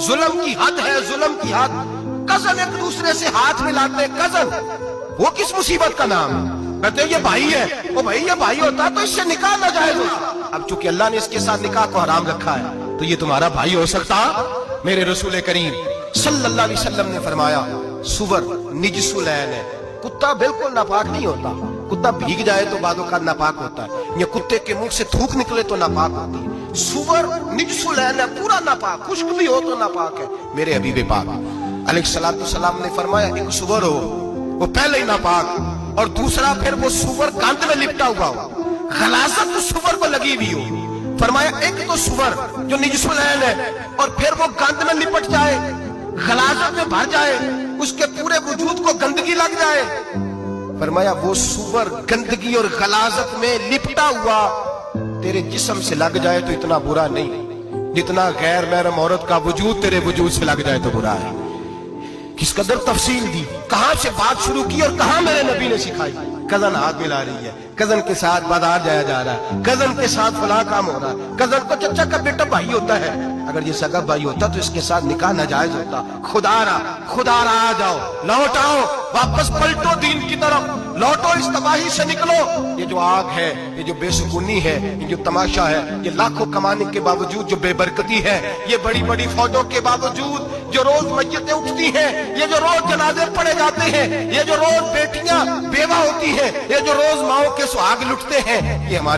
जुल्म की हद है, जुल्म की हद। कजन एक दूसरे से हाथ मिलाते हैं, कजन, वो किस मुसीबत का नाम है? कहते हैं ये भाई है, वो भाई ये भाई होता तो इससे निकाह ना जायज होता। अब चूंकि अल्लाह ने इसके साथ निकाह को हराम रखा है, तो ये तुम्हारा भाई हो सकता? मेरे रसूल करीम सल्लल्लाहु अलैहि वसल्लम ने फरमाया, सुवर निजसुलैन है, कुत्ता बिल्कुल नापाक नहीं होता। कुत्ता भीग जाए तो बादों का नापाक होता है, या कुत्ते के मुंह से थूक निकले तो नापाक होती है। सुवर निजसुलैन है, पूरा नापाक, खुश्क भी हो तो नापाक है। मेरे हबीब पाक अलैहिस्सलातु सलाम ने फरमाया, एक सुवर हो वो पहले ही नापाक, और दूसरा फिर वो सुवर गंद में लिपटा हुआ हो, गलाजत तो सुवर को लगी हुई हो। फरमाया एक तो सुवर जो निजसुलैन है और फिर वो गंद में लिपट जाए, गलाजत में भर जाए, उसके पूरे वजूद को गंदगी लग जाए। फरमाया वो सुवर गंदगी और गलाजत में लिपटा हुआ तेरे जिस्म से लग जाए तो इतना बुरा नहीं, जितना गैर महरम औरत का वजूद तेरे वजूद से लग जाए तो बुरा है। किस कदर तफसील दी, कहां से बात शुरू की और कहां मेरे नबी ने सिखाई। कजन हाथ मिला रही है, कजन के साथ बाजार जाया जा रहा है, कजन के साथ फलां काम हो रहा है, कजन को चचा का बेटा भाई होता है। अगर ये सगा भाई होता तो इसके साथ निकाह नाजायज होता। खुदारा आ जाओ, लौट आओ, वापस पलटो दीन की तरफ, लौटो, इस तबाही से निकलो। ये जो आग है, ये जो बेसुकूनी है, ये जो तमाशा है, ये लाखों कमाने के बावजूद जो बेबरकती है, ये बड़ी बड़ी फौजों के बावजूद जो रोज मस्जिदें उठती हैं, ये जो रोज जनाजे पढ़े जाते हैं, ये जो रोज बेटियां बेवा होती हैं, ये जो रोज माओ के सुहाग लुटते हैं, ये हमारे